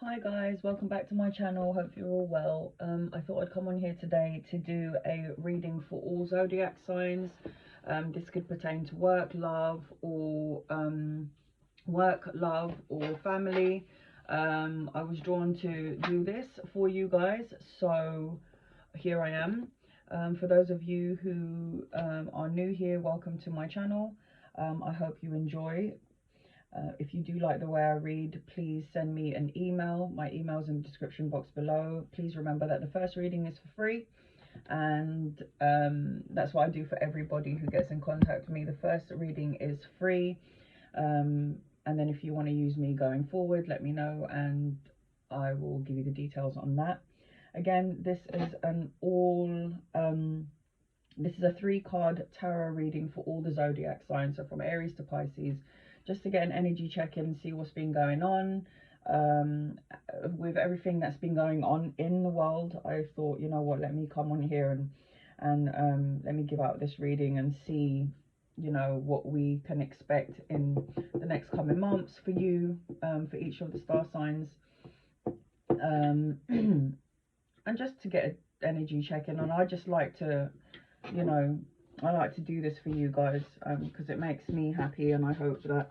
Hi guys, welcome back to my channel. Hope you're all well. I thought I'd come on here today to do a reading for all zodiac signs. This could pertain to work, love, or family. I was drawn to do this for you guys, so here I am. For those of you who are new here, welcome to my channel. I hope you enjoy. If you do like the way I read, please send me an email. My email's in the description box below. Please remember that the first reading is for free, and that's what I do for everybody who gets in contact with me. The first reading is free, and then if you want to use me going forward, let me know and I will give you the details on that. Again, this is this is a 3-card tarot reading for all the zodiac signs, so from Aries to Pisces, just to get an energy check in and see what's been going on. With everything that's been going on in the world, I thought, you know what, let me come on here and let me give out this reading and see, you know, what we can expect in the next coming months for you, for each of the star signs, and just to get an energy check in. And I just like to, you know, I like to do this for you guys because it makes me happy, and I hope that,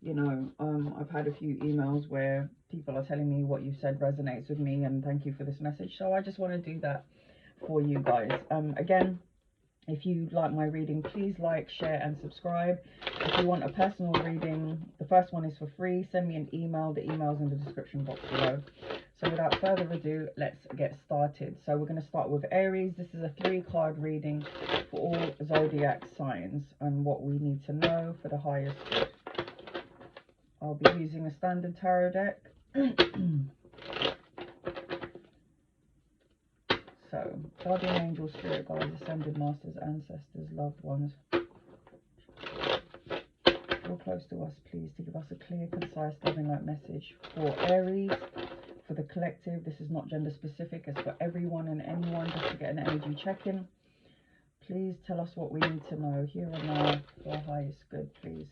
you know, I've had a few emails where people are telling me what you said resonates with me, and thank you for this message. So I just want to do that for you guys. Again, if you like my reading, please like, share and subscribe. If you want a personal reading, the first one is for free. Send me an email. The email's in the description box below. So without further ado, let's get started. So we're going to start with Aries. This is a 3-card reading for all zodiac signs and what we need to know for the highest good. I'll be using a standard tarot deck. So, guardian angel, spirit guides, ascended masters, ancestors, loved ones, draw close to us, please, to give us a clear, concise, loving light message for Aries, for the collective. This is not gender specific, it's for everyone and anyone, just to get an energy check-in. Please tell us what we need to know here and now for our highest good, please.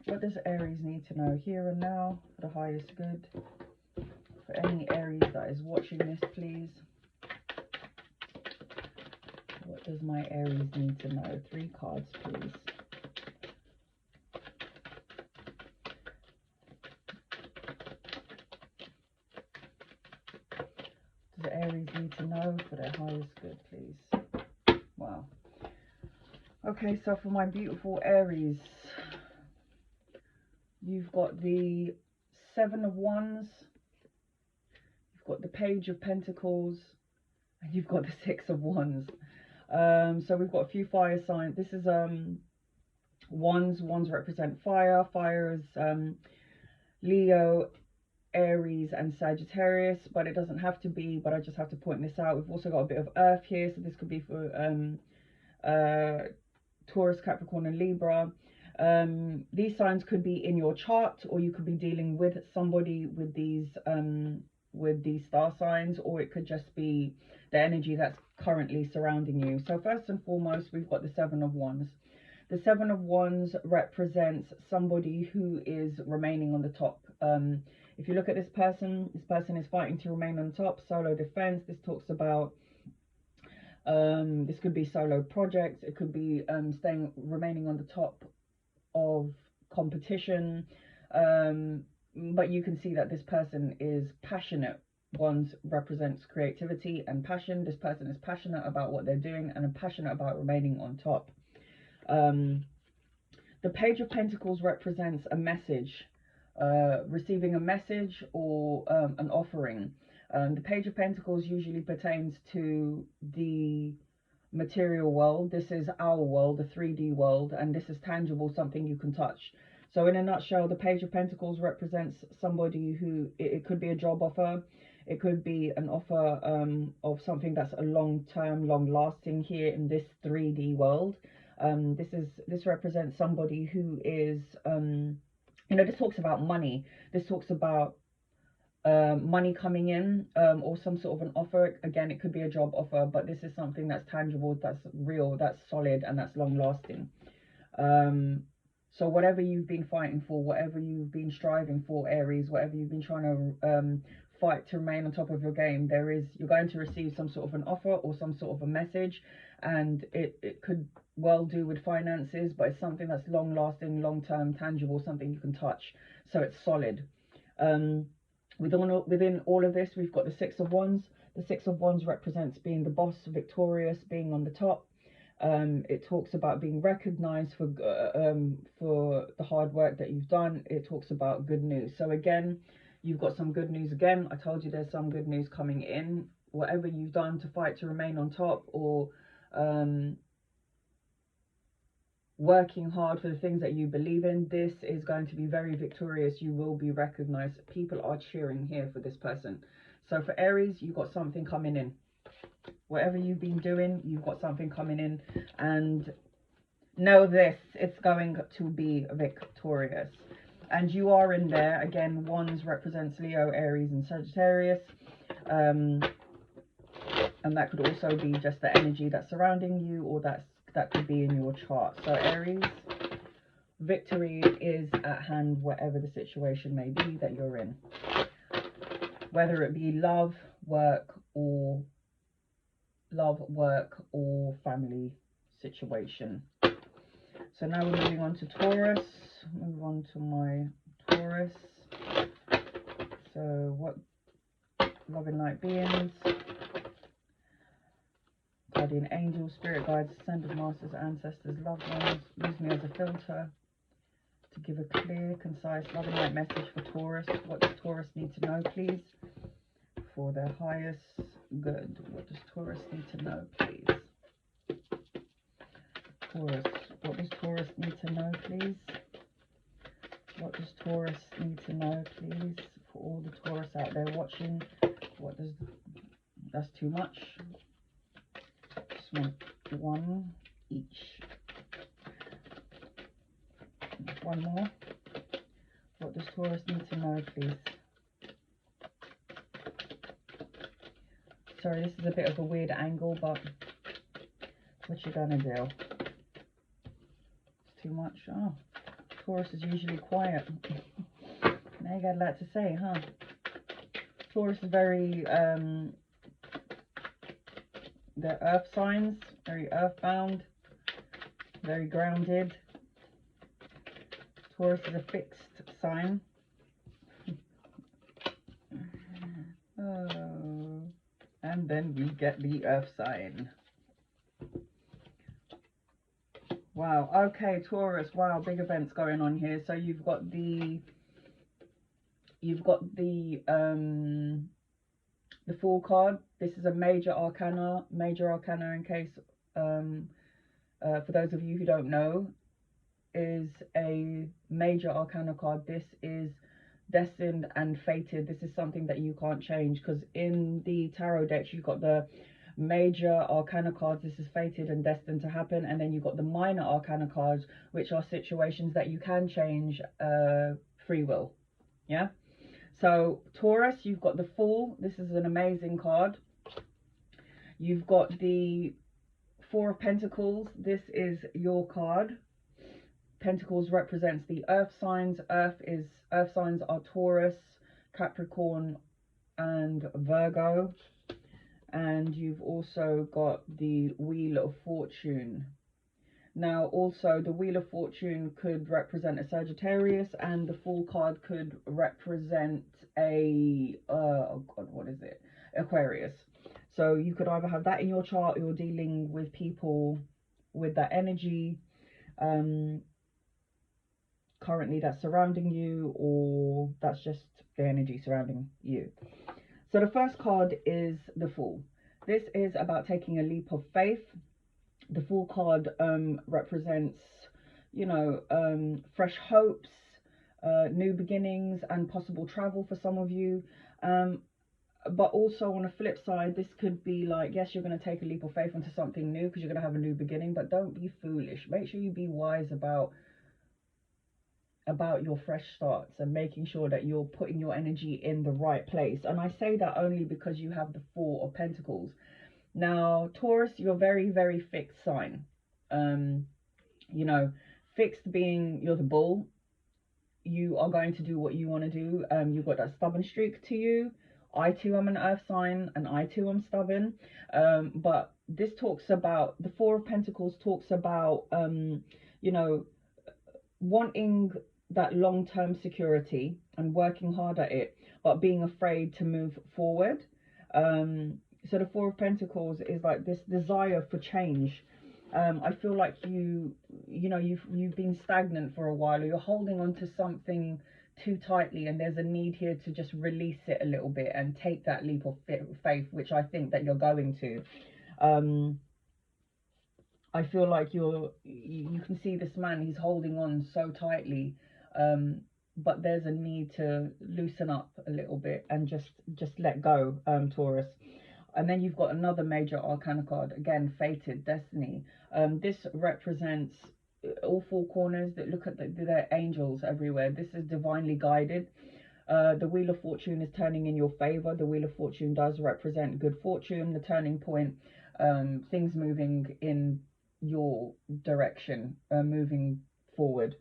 What does Aries need to know here and now for the highest good? For any Aries that is watching this, please. What does my Aries need to know? 3 cards, please. Does Aries need to know for their highest good, please? Wow. Okay, so for my beautiful Aries, you've got the 7 of Wands, you've got the Page of Pentacles, and you've got the 6 of Wands. So we've got a few fire signs. This is Wands represent fire. Fire is Leo, Aries and Sagittarius, but it doesn't have to be, but I just have to point this out. We've also got a bit of earth here, so this could be for Taurus, Capricorn and Libra. These signs could be in your chart, or you could be dealing with somebody with these star signs, or it could just be the energy that's currently surrounding you. So first and foremost, we've got the 7 of Wands. The 7 of Wands represents somebody who is remaining on the top. If you look at this person is fighting to remain on top. Solo defense. This talks about this could be solo projects, it could be remaining on the top of competition, but you can see that this person is passionate. Wands represents creativity and passion. This person is passionate about what they're doing and passionate about remaining on top. The Page of Pentacles represents a message, receiving a message or an offering. The Page of Pentacles usually pertains to the material world. This is our world, the 3D world, and this is tangible, something you can touch. So in a nutshell, the Page of Pentacles represents somebody who, it could be a job offer, it could be an offer of something that's a long-term, long-lasting here in this 3D world. This represents somebody who is, you know, this talks about money. This talks about money coming in, or some sort of an offer. Again, it could be a job offer, but this is something that's tangible, that's real, that's solid, and that's long lasting. So whatever you've been fighting for, whatever you've been striving for, Aries, whatever you've been trying to fight to remain on top of your game, you're going to receive some sort of an offer or some sort of a message, and it could well do with finances, but it's something that's long lasting, long term, tangible, something you can touch. So it's solid. Within all of this, we've got the Six of Wands. The Six of Wands represents being the boss, victorious, being on the top. It talks about being recognized for the hard work that you've done. It talks about good news. So again, you've got some good news. Again, I told you there's some good news coming in. Whatever you've done to fight to remain on top, or working hard for the things that you believe in, this is going to be very victorious. You will be recognized. People are cheering here for this person. So for Aries, you've got something coming in. Whatever you've been doing, you've got something coming in, and know this, it's going to be victorious. And you are in there. Again, Wands represents Leo, Aries and Sagittarius, and that could also be just the energy that's surrounding you, or that could be in your chart. So Aries, victory is at hand, whatever the situation may be that you're in, whether it be love, work, or family situation. So now we're moving on to Taurus. Move on to my Taurus. So what loving light beings, guardian angels, spirit guides, ascended masters, ancestors, loved ones, use me as a filter to give a clear, concise, loving light message for Taurus. What does Taurus need to know, please? For their highest good. What does Taurus need to know, please? Taurus. What does Taurus need to know, please? What does Taurus need to know, please? For all the Taurus out there watching, what does... That's too much. Just want one each. One more. What does Taurus need to know, please? Sorry, this is a bit of a weird angle, but what you gonna do? It's too much. Oh, Taurus is usually quiet. Now you got a lot to say, huh? Taurus is very, they're earth signs, very earthbound, very grounded. Taurus is a fixed sign. Oh, and then we get the earth sign. Wow, okay, Taurus, wow, big events going on here. So you've got the Fool card. This is a major arcana in case for those of you who don't know, is a major arcana card. This is destined and fated. This is something that you can't change, because in the tarot decks you've got the major arcana cards. This is fated and destined to happen, and then you've got the minor arcana cards, which are situations that you can change, free will. Yeah. So Taurus, you've got the Fool. This is an amazing card. You've got the Four of Pentacles. This is your card. Pentacles represents the earth signs. Earth signs are Taurus, Capricorn and Virgo. And you've also got the Wheel of Fortune. Now also the Wheel of Fortune could represent a Sagittarius, and the Fool card could represent a oh god, what is it, Aquarius. So you could either have that in your chart, or you're dealing with people with that energy currently that's surrounding you, or that's just the energy surrounding you. So the first card is the Fool. This is about taking a leap of faith. The Fool card represents, you know, fresh hopes, new beginnings and possible travel for some of you. But also on the flip side, this could be like, yes, you're going to take a leap of faith into something new because you're going to have a new beginning, but don't be foolish. Make sure you be wise about your fresh starts and making sure that you're putting your energy in the right place. And I say that only because you have the Four of Pentacles. Now, Taurus, you're very, very fixed sign. You know, Fixed being you're the bull. You are going to do what you want to do. You've got that stubborn streak to you. I too am an earth sign, and I too am stubborn. But this talks about, the Four of Pentacles talks about, you know, wanting that long-term security and working hard at it, but being afraid to move forward. So the Four of Pentacles is like this desire for change. I feel like you know, you've been stagnant for a while, or you're holding on to something too tightly, and there's a need here to just release it a little bit and take that leap of faith, which I think that you're going to. I feel like you can see this man, he's holding on so tightly, but there's a need to loosen up a little bit and just let go, Taurus. And then you've got another major arcana card, again, fated, destiny. This represents all four corners that look at their angels everywhere. This is divinely guided. The Wheel of Fortune is turning in your favor. The Wheel of Fortune does represent good fortune, the turning point, things moving in your direction, moving forward.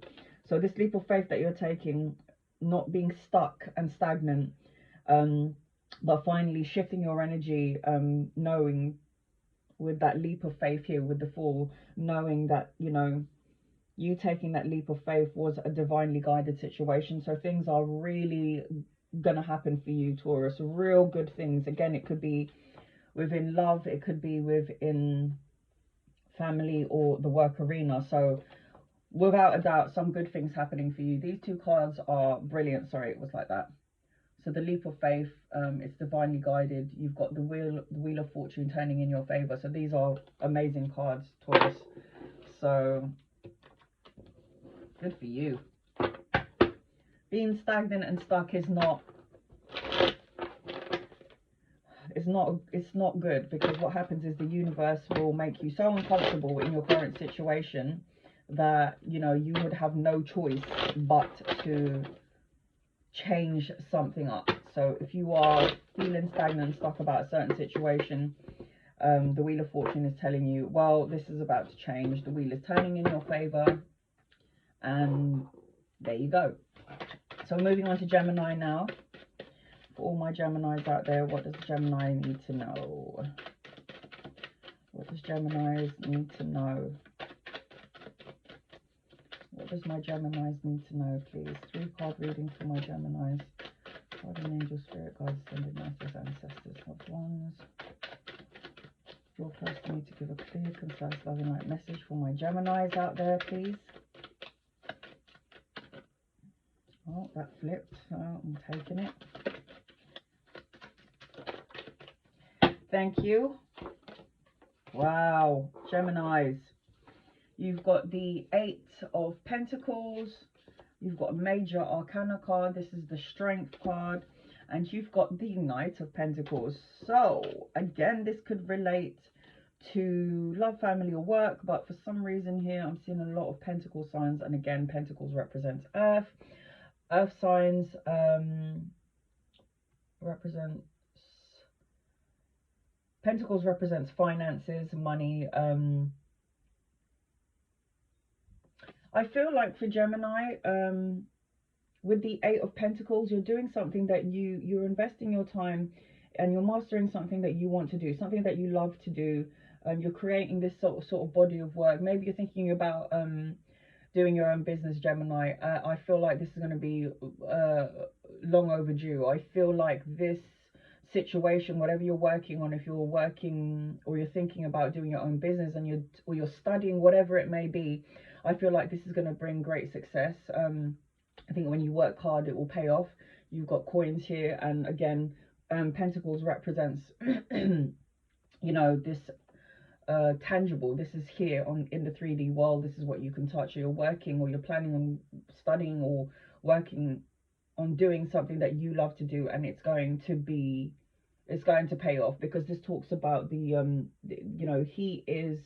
So this leap of faith that you're taking, not being stuck and stagnant, but finally shifting your energy, knowing with that leap of faith here with the Fool, knowing that, you know, you taking that leap of faith was a divinely guided situation. So things are really gonna happen for you, Taurus. Real good things. Again, it could be within love, it could be within family or the work arena. So without a doubt, some good things happening for you. These two cards are brilliant. Sorry, it was like that. So the leap of faith, it's divinely guided. You've got the wheel of fortune turning in your favor. So these are amazing cards, Taurus. So good for you. Being stagnant and stuck is not, it's not good, because what happens is the universe will make you so uncomfortable in your current situation that, you know, you would have no choice but to change something up. So if you are feeling stagnant and stuck about a certain situation, the Wheel of Fortune is telling you, well, this is about to change. The wheel is turning in your favor, and there you go. So moving on to Gemini now. For all my Geminis out there, what does Gemini need to know? What does Geminis need to know? What does my Geminis need to know, please? 3-card reading for my Geminis. Guardian angel, spirit guides, ascended masters, ancestors, loved ones. Your person need to give a clear, concise, loving light message for my Geminis out there, please. Oh, that flipped, so I'm taking it. Thank you. Wow, Geminis. You've got the 8 of Pentacles. You've got a major arcana card. This is the strength card. And you've got the Knight of Pentacles. So, again, this could relate to love, family, or work. But for some reason here, I'm seeing a lot of Pentacle signs. And again, Pentacles represents Earth. Earth signs Pentacles represents finances, money. I feel like for Gemini, with the 8 of Pentacles, you're doing something that you're investing your time, and you're mastering something that you want to do, something that you love to do. You're creating this sort of body of work. Maybe you're thinking about doing your own business, Gemini. I feel like this is going to be long overdue. I feel like this situation, whatever you're working on, if you're working or you're thinking about doing your own business, and you're studying, whatever it may be, I feel like this is going to bring great success. I think when you work hard, it will pay off. You've got coins here, and again, Pentacles represents you know, this tangible. This is here in the 3D world. This is what you can touch. You're working, or you're planning on studying or working on doing something that you love to do, and it's going to pay off, because this talks about the you know, he is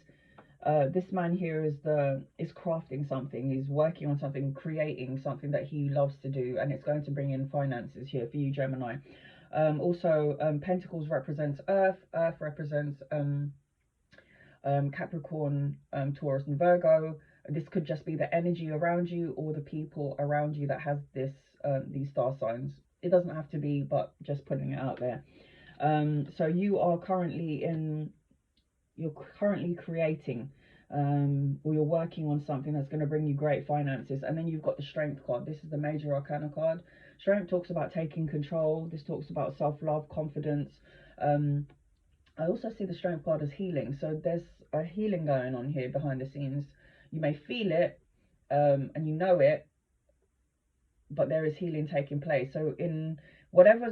this man here is crafting something. He's working on something, creating something that he loves to do, and it's going to bring in finances here for you, Gemini. Also, Pentacles represents Earth. Earth represents Capricorn, Taurus, and Virgo. This could just be the energy around you or the people around you that has this these star signs. It doesn't have to be, but just putting it out there. So you are currently creating, or you're working on something that's going to bring you great finances. And then you've got the Strength card. This is the major arcana card. Strength talks about taking control. This talks about self-love, confidence. I also see the Strength card as healing. So there's a healing going on here behind the scenes. You may feel it, and you know it, but there is healing taking place. So in whatever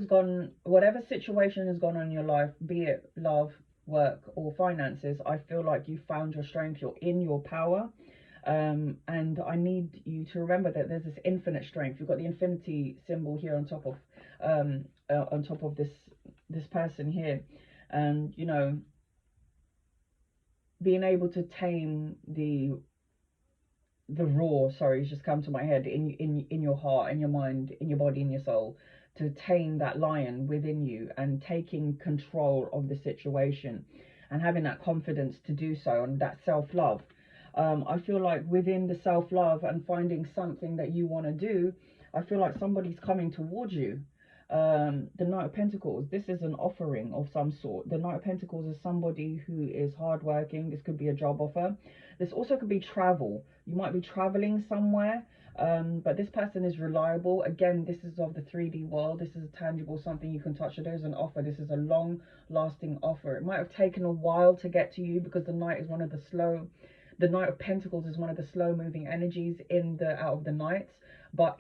situation has gone on in your life, be it love, work, or finances, I feel like you found your strength. You're in your power. And I need you to remember that there's this infinite strength. You've got the infinity symbol here on top of this person here. And you know, being able to tame the raw, sorry, it's just come to my head, in your heart, in your mind, in your body, in your soul, to tame that lion within you and taking control of the situation and having that confidence to do so, and that self-love. I feel like within the self-love and finding something that you want to do, I feel like somebody's coming towards you. The Knight of Pentacles, this is an offering of some sort. The Knight of Pentacles is somebody who is hardworking. This could be a job offer. This also could be travel. You might be traveling somewhere, but this person is reliable. Again, this is of the 3D world. This is a tangible, something you can touch. There's an offer. This is a long lasting offer. It might have taken a while to get to you, because the Knight of Pentacles is one of the slow moving energies out of the Knights, but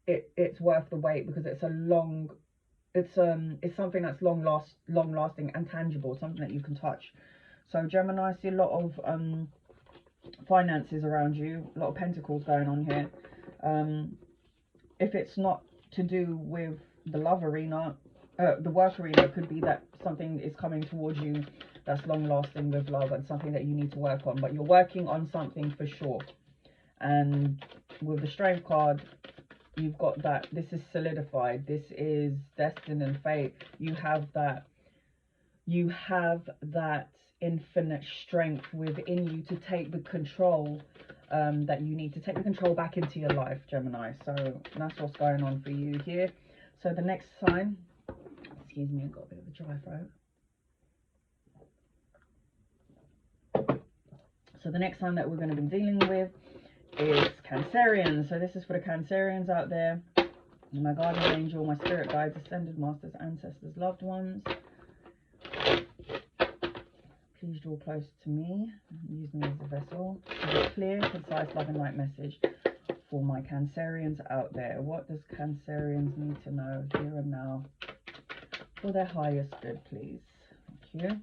it's worth the wait, because it's something that's long lasting and tangible, something that you can touch. So Gemini, I see a lot of finances around you, a lot of pentacles going on here. If it's not to do with the love arena, the work arena, it could be that something is coming towards you that's long lasting with love, and something that you need to work on, but you're working on something for sure. And with the Strength card, you've got that this is solidified, this is destined and fate. You have that infinite strength within you to take the control that you need to take the control back into your life, Gemini. So that's what's going on for you here. So the next sign, excuse me, I've got a bit of a dry throat. So the next sign that we're going to be dealing with is Cancerians. So this is for the Cancerians out there. My guardian angel, my spirit guides, ascended masters, ancestors, loved ones, please draw close to me. Use me as a vessel. A clear, concise, love and light message for my Cancerians out there. What does Cancerians need to know here and now for their highest good, please? Thank you.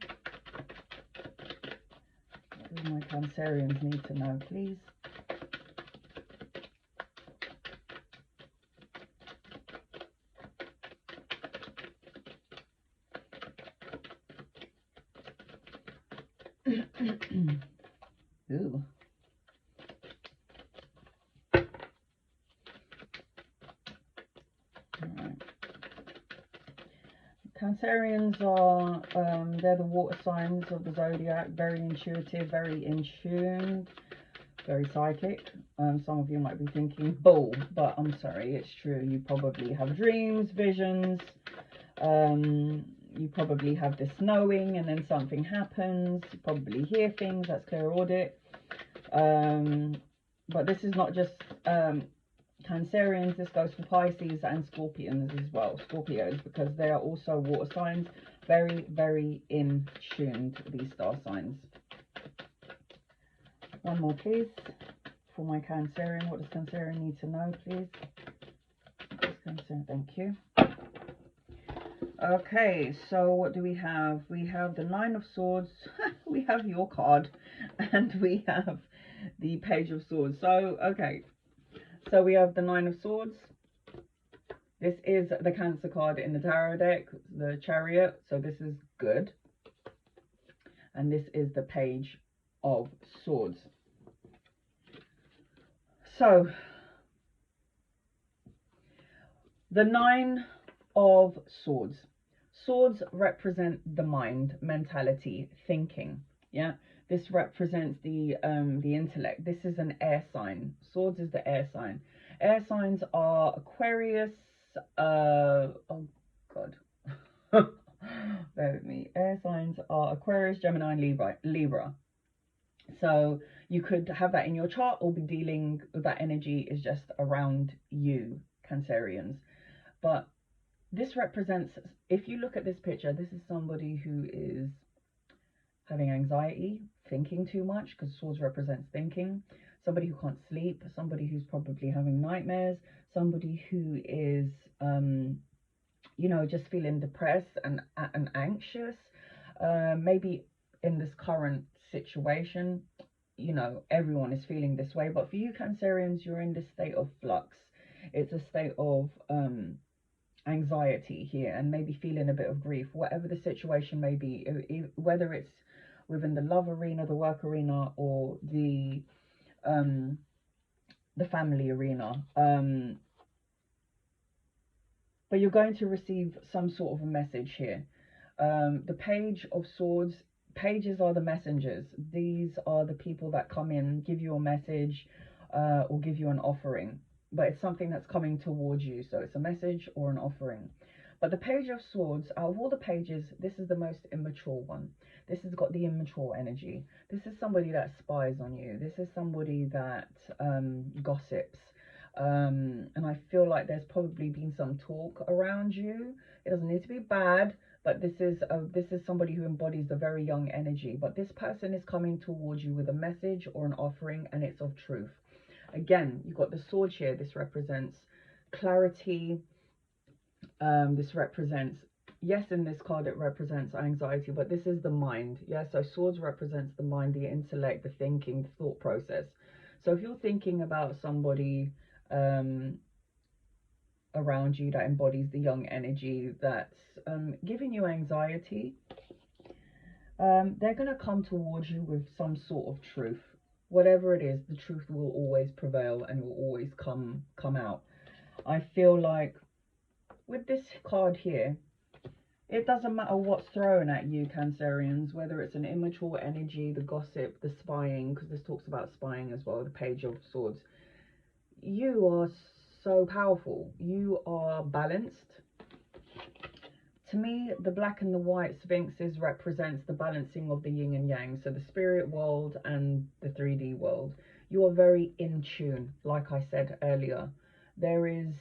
What do my Cancerians need to know, please? Ooh. Alright. Cancerians are, they're the water signs of the Zodiac, very intuitive, very in tune, very psychic. Some of you might be thinking, bull, but I'm sorry, it's true. You probably have dreams, visions, you probably have this knowing and then something happens. You probably hear things, that's clear audit. But this is not just Cancerians, this goes for Pisces and Scorpions as well, Scorpios, because they are also water signs, very, very in tune to these star signs. One more, please, for my Cancerian. What does Cancerian need to know, please? Thank you. Okay, so what do we have? We have the Nine of Swords, we have your card, and we have the Page of Swords. So, okay, so we have the Nine of Swords. This is the Cancer card in the tarot deck, the Chariot, so this is good. And this is the Page of Swords. So, the Nine of Swords. Swords represent the mind, mentality, thinking, Yeah, this represents the intellect. This is an air sign. Swords is the air sign. Air signs are Aquarius. Oh God. Bear with me. Air signs are Aquarius, Gemini, and Libra. So you could have that in your chart or be dealing with that energy is just around you, Cancerians. But this represents, if you look at this picture, this is somebody who is having anxiety, thinking too much, because swords represents thinking. Somebody who can't sleep, somebody who's probably having nightmares, somebody who is, you know, just feeling depressed and anxious. Maybe in this current situation, you know, everyone is feeling this way, but for you Cancerians, you're in this state of flux. It's a state of anxiety here, and maybe feeling a bit of grief, whatever the situation may be, whether it's within the love arena, the work arena, or the family arena. But you're going to receive some sort of a message here. The Page of Swords, pages are the messengers. These are the people that come in, give you a message, or give you an offering. But it's something that's coming towards you. So it's a message or an offering. But the Page of Swords, out of all the pages, this is the most immature one. This has got the immature energy. This is somebody that spies on you. This is somebody that gossips. And I feel like there's probably been some talk around you. It doesn't need to be bad, but this is somebody who embodies the very young energy. But this person is coming towards you with a message or an offering, and it's of truth. Again, you've got the sword here. This represents clarity. This represents, yes, in this card it represents anxiety, but this is the mind. Yeah, so swords represents the mind, the intellect, the thinking, the thought process. So if you're thinking about somebody around you that embodies the young energy that's giving you anxiety, they're going to come towards you with some sort of truth. Whatever it is, the truth will always prevail and will always come out. I feel like with this card here, it doesn't matter what's thrown at you, Cancerians, whether it's an immature energy, the gossip, the spying, because this talks about spying as well, the Page of Swords. You are so powerful. You are balanced. To me, the black and the white sphinxes represents the balancing of the yin and yang, so the spirit world and the 3D world. You are very in tune, like I said earlier. There is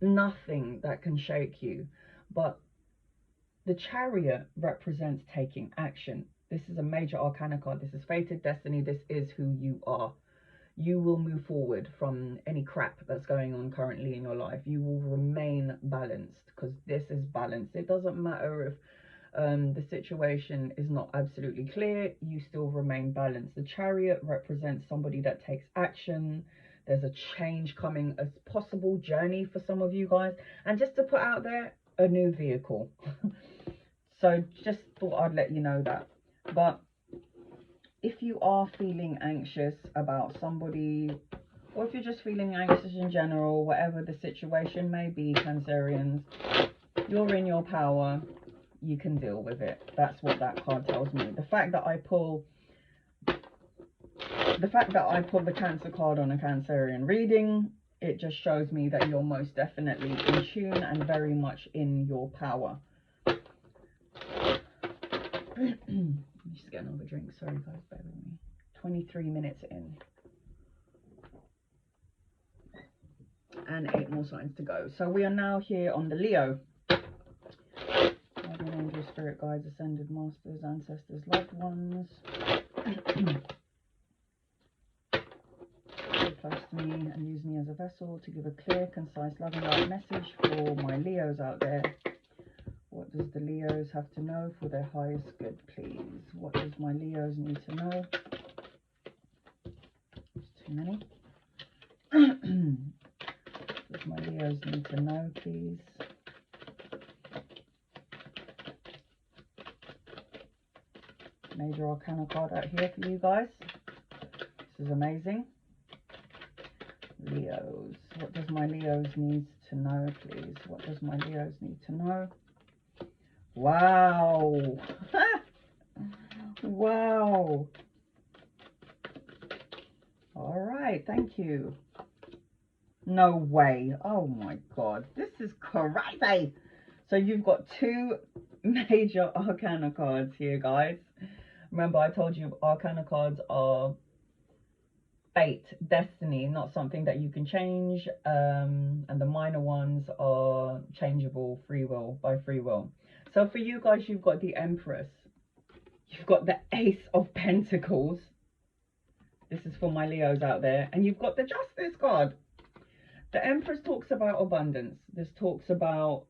nothing that can shake you. But the Chariot represents taking action. This is a major arcana card. This is fated destiny. This is who you are. You will move forward from any crap that's going on currently in your life. You will remain balanced, because this is balance. It doesn't matter if the situation is not absolutely clear, you still remain balanced. The Chariot represents somebody that takes action. There's a change coming, a possible journey for some of you guys. And just to put out there, a new vehicle. So just thought I'd let you know that. But if you are feeling anxious about somebody, or if you're just feeling anxious in general, whatever the situation may be, Cancerians, you're in your power. You can deal with it. That's what that card tells me. The fact that I pull the Cancer card on a Cancerian reading, it just shows me that you're most definitely in tune and very much in your power. Just get another drink. Sorry guys, bear with me. 23 minutes in. And 8 more signs to go. So we are now here on the Leo. Guardian angels, spirit guides, ascended masters, ancestors, loved ones. Stay close to me and use me as a vessel to give a clear, concise, loving light message for my Leos out there. What does the Leos have to know for their highest good, please? What does my Leos need to know? It's too many. What does my Leos need to know, please? Major Arcana card out here for you guys. This is amazing. Leos. What does my Leos need to know, please? What does my Leos need to know? Wow. Wow. All right, thank you. No way. Oh my God, this is crazy. So you've got two major arcana cards here, guys. Remember, I told you arcana cards are fate, destiny, not something that you can change. And the minor ones are changeable, free will, by free will. So for you guys, you've got the Empress. You've got the Ace of Pentacles. This is for my Leos out there. And you've got the Justice card. The Empress talks about abundance. This talks about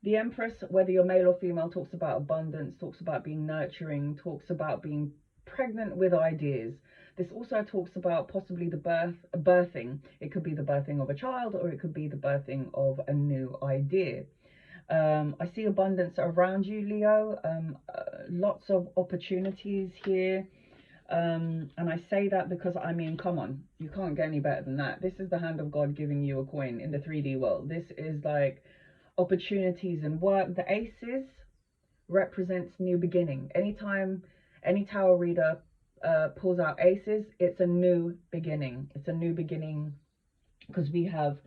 the Empress, whether you're male or female, talks about abundance, talks about being nurturing, talks about being pregnant with ideas. This also talks about possibly the birthing. It could be the birthing of a child, or it could be the birthing of a new idea. I see abundance around you, Leo. Lots of opportunities here. And I say that because, I mean, come on, you can't get any better than that. This is the hand of God giving you a coin in the 3D world. This is like opportunities and work. The Aces represents new beginning. Anytime any tarot reader pulls out Aces, it's a new beginning. It's a new beginning because we have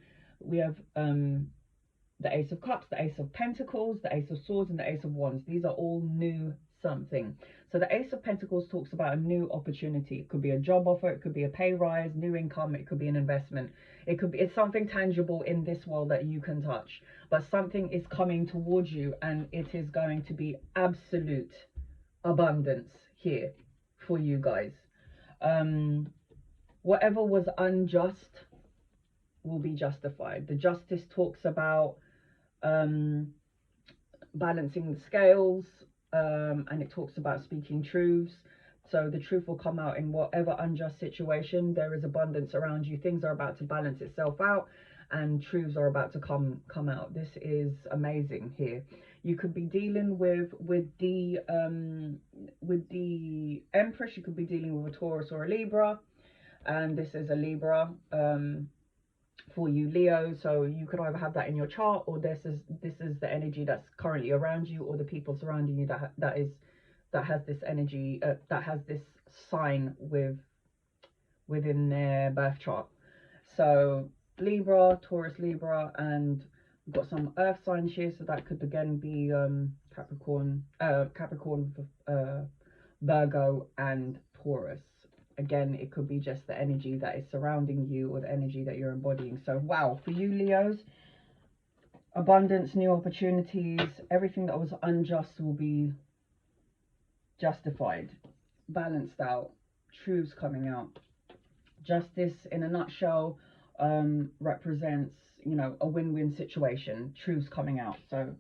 the Ace of Cups, the Ace of Pentacles, the Ace of Swords, and the Ace of Wands. These are all new something. So the Ace of Pentacles talks about a new opportunity. It could be a job offer, it could be a pay rise, new income, it could be an investment. It's something tangible in this world that you can touch. But something is coming towards you, and it is going to be absolute abundance here for you guys. Whatever was unjust will be justified. The Justice talks about balancing the scales, and it talks about speaking truths. So the truth will come out in whatever unjust situation. There is abundance around you. Things are about to balance itself out, and truths are about to come out. This is amazing here. You could be dealing with the Empress. You could be dealing with a Taurus or a Libra, and this is a Libra for you, Leo. So you could either have that in your chart, or this is the energy that's currently around you, or the people surrounding you that has this energy, that has this sign within their birth chart. So Libra, Taurus, Libra, and we've got some earth signs here, so that could again be Capricorn, Virgo, and Taurus. Again, it could be just the energy that is surrounding you, or the energy that you're embodying. So wow, for you Leos, abundance, new opportunities, everything that was unjust will be justified, balanced out, truths coming out. Justice in a nutshell represents, you know, a win-win situation, truths coming out. So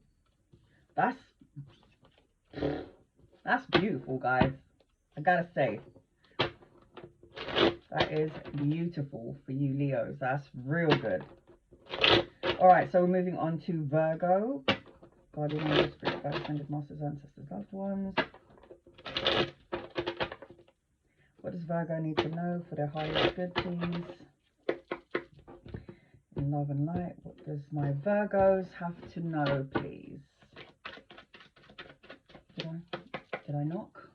that's beautiful, guys. I gotta say, that is beautiful for you Leos. That's real good. All right, so we're moving on to Virgo. Guardian angels, spirit guides, ascended masters, ancestors, loved ones. What does Virgo need to know for their highest good, please? In love and light, what does my Virgos have to know, please? Did I knock?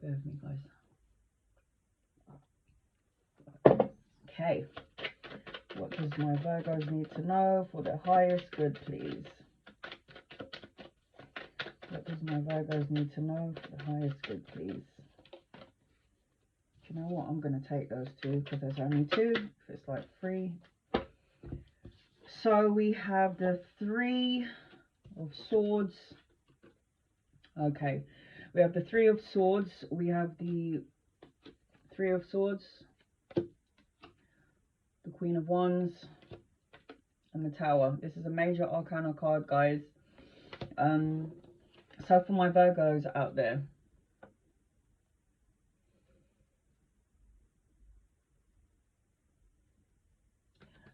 Bear with me, guys. Okay. What does my Virgos need to know for their highest good, please? What does my Virgos need to know for the highest good, please? Do you know what? I'm going to take those two because there's only two. If it's like three. So we have the Three of Swords. Okay. We have the Three of Swords. We have the Three of Swords. The Queen of Wands. And the Tower. This is a major arcana card, guys. So for my Virgos out there,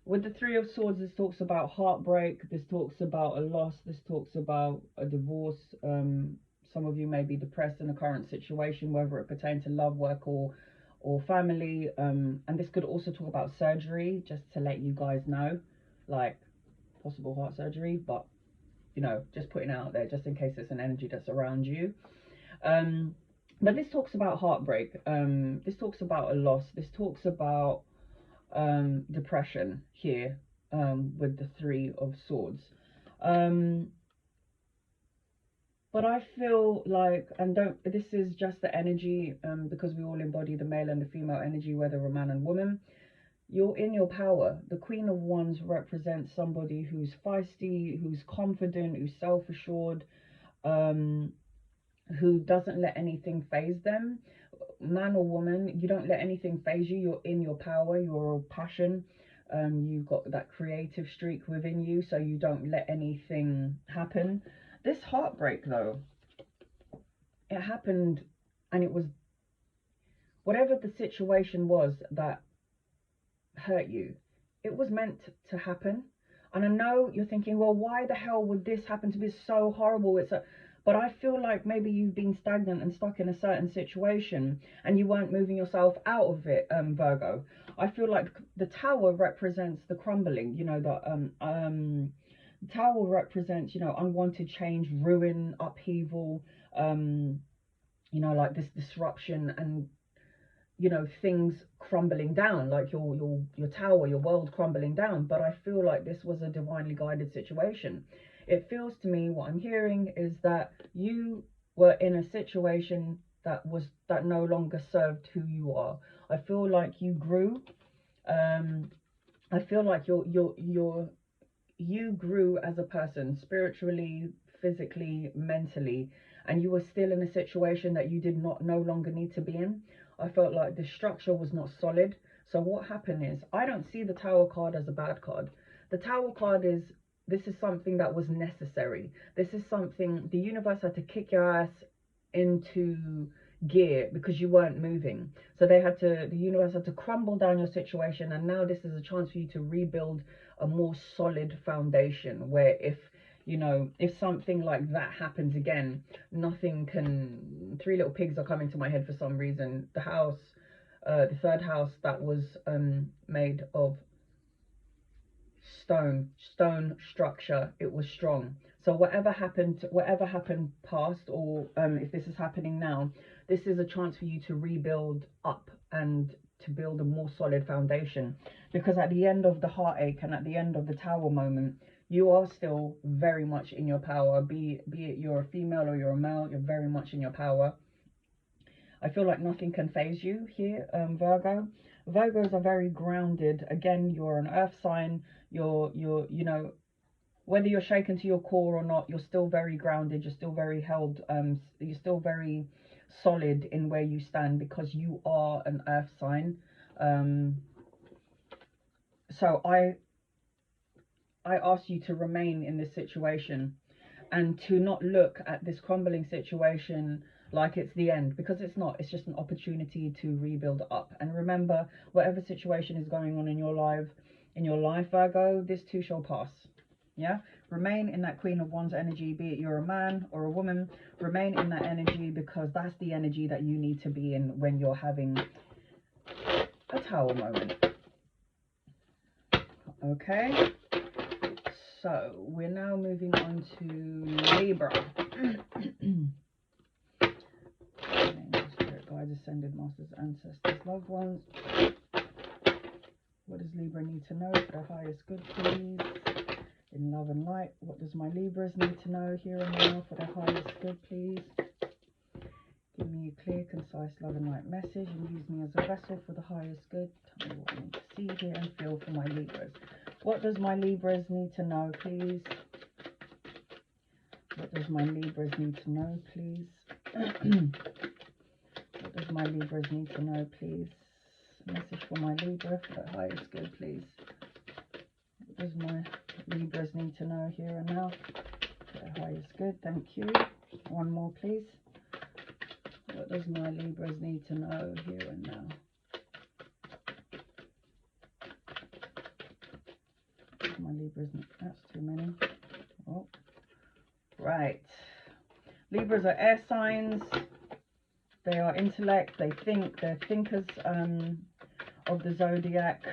with the Three of Swords, this talks about heartbreak, this talks about a loss, this talks about a divorce. Some of you may be depressed in a current situation, whether it pertains to love, work, or family. And this could also talk about surgery, just to let you guys know, like possible heart surgery. But you know, just putting it out there, just in case it's an energy that's around you. But this talks about heartbreak. This talks about a loss. This talks about depression here, with the Three of Swords. But I feel like, and this is just the energy, because we all embody the male and the female energy, whether a man and woman. You're in your power. The Queen of Wands represents somebody who's feisty, who's confident, who's self-assured, who doesn't let anything phase them. Man or woman, you don't let anything phase you. You're in your power. You're a passion. You've got that creative streak within you, so you don't let anything happen. This heartbreak, though, it happened, and it was whatever the situation was that hurt you, it was meant to happen. And I know you're thinking, well, why the hell would this happen to be so horrible? But I feel like maybe you've been stagnant and stuck in a certain situation and you weren't moving yourself out of it, Virgo. I feel like the Tower represents the crumbling, you know, the Tower represents, you know, unwanted change, ruin, upheaval, you know, like this disruption and, you know, things crumbling down, like your tower, your world crumbling down. But I feel like this was a divinely guided situation. It feels to me, what I'm hearing is that you were in a situation that no longer served who you are. I feel like you grew. I feel like you grew as a person, spiritually, physically, mentally, and you were still in a situation that you did no longer need to be in. I felt like the structure was not solid. So what happened is, I don't see the Tower card as a bad card. The Tower card is, this is something that was necessary. This is something the universe had to kick your ass into gear because you weren't moving. So the universe had to crumble down your situation, and now this is a chance for you to rebuild a more solid foundation, where if, you know, if something like that happens again, nothing can. Three little pigs are coming to my head for some reason. The house, the third house, that was made of stone structure, it was strong. So whatever happened past, or if this is happening now, this is a chance for you to rebuild up and to build a more solid foundation. Because at the end of the heartache and at the end of the Tower moment, you are still very much in your power. Be it you're a female or you're a male, you're very much in your power. I feel like nothing can phase you here, Virgo. Virgos are very grounded. Again, you're an earth sign. You're you know, whether you're shaken to your core or not, you're still very grounded. You're still very held. You're still very solid in where you stand because you are an earth sign. So I ask you to remain in this situation and to not look at this crumbling situation like it's the end, because it's not. It's just an opportunity to rebuild up. And remember, whatever situation is going on in your life, Virgo, this too shall pass. Yeah, remain in that Queen of Wands energy, be it you're a man or a woman. Remain in that energy, because that's the energy that you need to be in when you're having a Tower moment. Okay, so we're now moving on to Libra. Spirit guides, ascended masters, ancestors, loved ones. What does Libra need to know for their highest good, please? In love and light, what does my Libras need to know here and now for their highest good, please? Give me a clear, concise love and light message, and use me as a vessel for the highest good. Tell me what I need to see, hear and feel for my Libras. What does my Libras need to know, please? What does my Libras need to know, please? What does my Libras need to know, please? Message for my Libra for the highest good, please. What does my Libras need to know here and now for the highest good? Thank you. One more, please. What does my Libras need to know here and now? My Libras, that's too many. Oh, right. Libras are air signs. They are intellect. They think. They're thinkers of the Zodiac.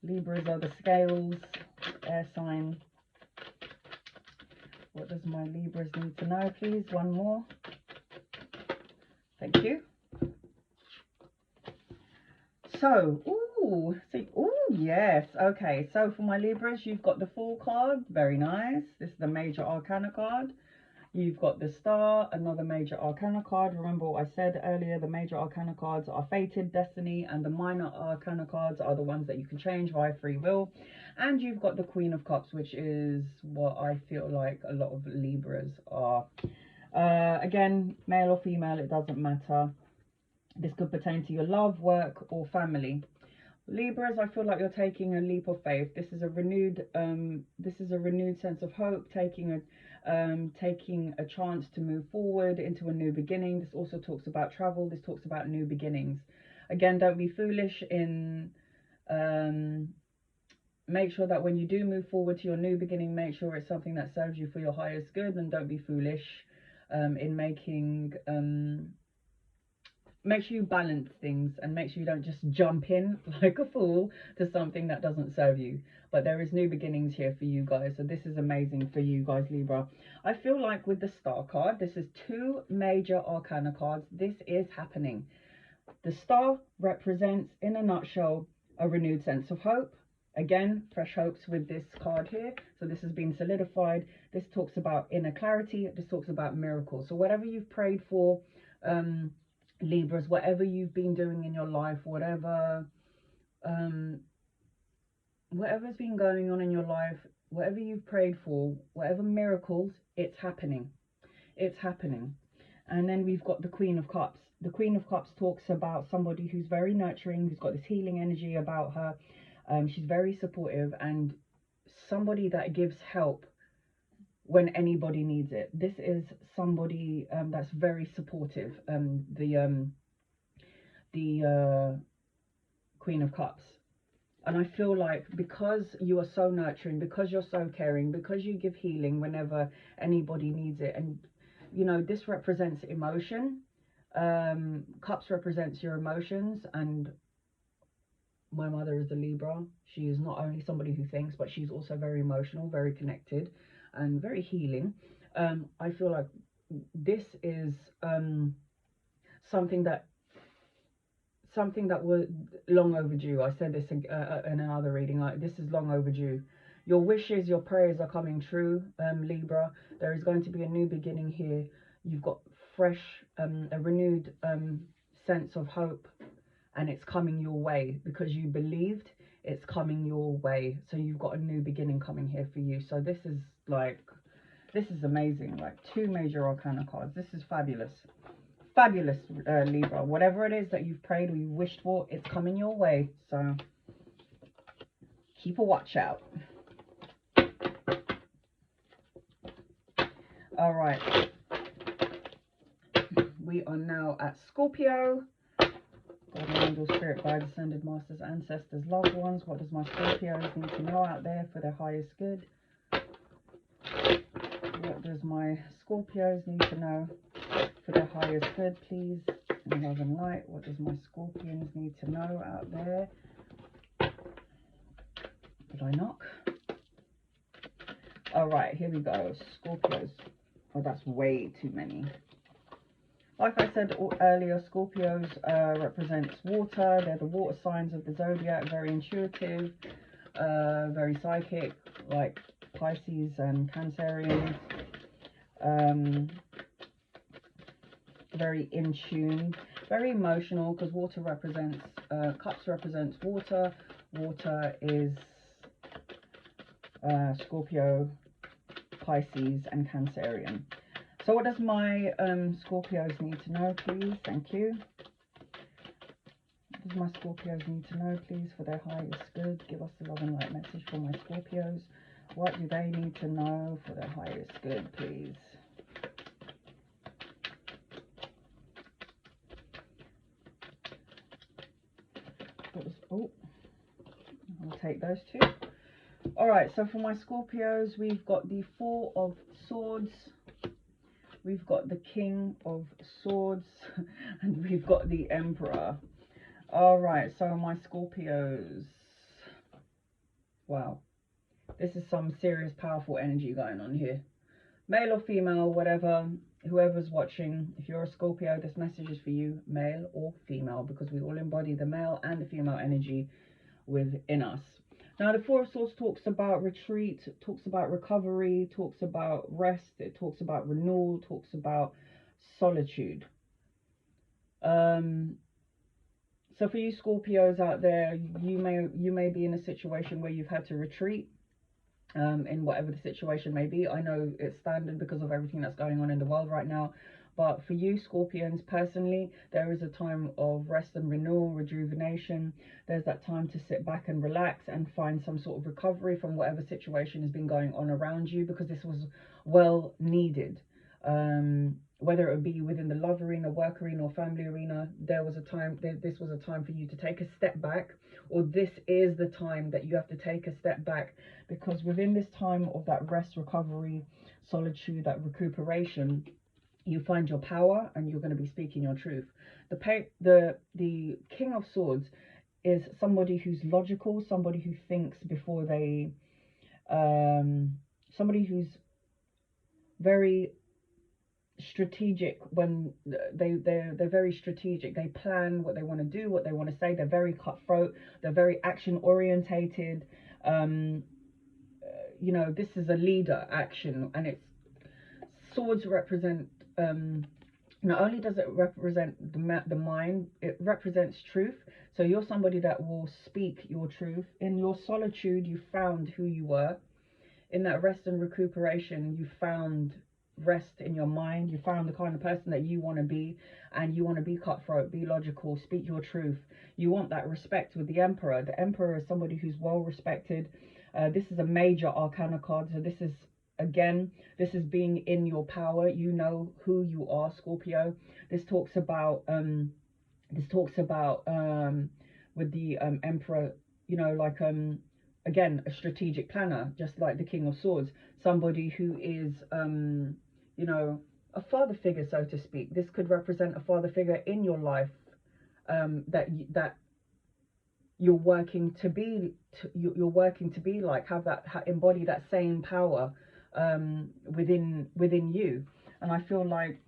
Libras are the scales, air sign. What does my Libras need to know, please? One more. Thank you. So, ooh, see, ooh, yes. Okay, so for my Libras, you've got the Fool card. Very nice. This is the Major Arcana card. You've got the Star, another Major Arcana card. Remember what I said earlier, the Major Arcana cards are fated, destiny, and the Minor Arcana cards are the ones that you can change via free will. And you've got the Queen of Cups, which is what I feel like a lot of Libras are. Again, male or female, it doesn't matter. This could pertain to your love, work, or family. Libras, I feel like you're taking a leap of faith. This is a renewed sense of hope, taking a chance to move forward into a new beginning. This also talks about travel. This talks about new beginnings. Again, don't be foolish in make sure that when you do move forward to your new beginning, make sure it's something that serves you for your highest good, and don't be foolish in making make sure you balance things, and make sure you don't just jump in like a fool to something that doesn't serve you. But there is new beginnings here for you guys, so this is amazing for you guys, Libra. I feel like with the Star card, this is two Major Arcana cards. This is happening. The Star represents, in a nutshell, a renewed sense of hope. Again, fresh hopes with this card here. So this has been solidified. This talks about inner clarity. This talks about miracles. So whatever you've prayed for, Libras, whatever you've been doing in your life, whatever's been going on in your life, whatever you've prayed for, whatever miracles, it's happening. It's happening. And then we've got the Queen of Cups. The Queen of Cups talks about somebody who's very nurturing, who's got this healing energy about her. She's very supportive, and somebody that gives help when anybody needs it. This is somebody that's very supportive. The Queen of Cups. And I feel like because you are so nurturing, because you're so caring, because you give healing whenever anybody needs it, and you know, this represents emotion. Cups represents your emotions, and my mother is a Libra. She is not only somebody who thinks, but she's also very emotional, very connected, and very healing. I feel like this is something that was long overdue. I said this in another reading, like this is long overdue. Your wishes, your prayers are coming true, Libra. There is going to be a new beginning here. You've got fresh, a renewed sense of hope, and it's coming your way because you believed. It's coming your way. So you've got a new beginning coming here for you. So this is amazing. Like two Major Arcana cards. This is fabulous. Fabulous, Libra. Whatever it is that you've prayed or you wished for, it's coming your way. So keep a watch out. All right. We are now at Scorpio. Guardian angels, spirit guides, ascended masters, ancestors, loved ones. What does my Scorpios need to know out there for their highest good? What does my Scorpios need to know for their highest good, please? In love and light, what does my Scorpions need to know out there? Did I knock? All right, here we go. Scorpios. Oh, that's way too many. Like I said earlier, Scorpios represents water. They're the water signs of the zodiac. Very intuitive, very psychic, like Pisces and Cancerians. Very in tune, very emotional, because water represents, cups represents water. Water is Scorpio, Pisces, and Cancerian. So what does my Scorpios need to know, please? Thank you. What does my Scorpios need to know, please, for their highest good? Give us the love and light message for my Scorpios. What do they need to know for their highest good, please? Oh, I'll take those two. All right, so for my Scorpios, we've got the Four of Swords. We've got the King of Swords, and we've got the Emperor. All right, so my Scorpios. Wow. This is some serious, powerful energy going on here. Male or female, whatever, whoever's watching, if you're a Scorpio, this message is for you, male or female, because we all embody the male and the female energy within us. Now, the Four of Swords talks about retreat, talks about recovery, talks about rest, it talks about renewal, talks about solitude. So for you Scorpios out there, you may be in a situation where you've had to retreat, in whatever the situation may be. I know it's standard because of everything that's going on in the world right now. But for you Scorpions personally, there is a time of rest and renewal, rejuvenation. There's that time to sit back and relax and find some sort of recovery from whatever situation has been going on around you, because this was well needed. Whether it be within the love arena, work arena, or family arena, there was a time, this was a time for you to take a step back, or this is the time that you have to take a step back, because within this time of that rest, recovery, solitude, that recuperation, you find your power and you're going to be speaking your truth. The King of Swords is somebody who's logical, somebody who thinks before they, somebody who's very strategic. When they're very strategic, they plan what they want to do, what they want to say. They're very cutthroat, they're very action orientated. You know, this is a leader action, and it's swords represent, not only does it represent the mind, it represents truth. So you're somebody that will speak your truth. In your solitude, you found who you were. In that rest and recuperation, you found rest in your mind. You found the kind of person that you want to be, and you want to be cutthroat, be logical, speak your truth. You want that respect with the Emperor. The Emperor is somebody who's well respected. This is a major arcana card, so this is, again, this is being in your power. You know who you are, Scorpio. This talks about with the Emperor, you know, like again, a strategic planner, just like the King of Swords, somebody who is you know, a father figure, so to speak. This could represent a father figure in your life, that you're working to be, you're working to be like, have that, embody that same power within you. And I feel like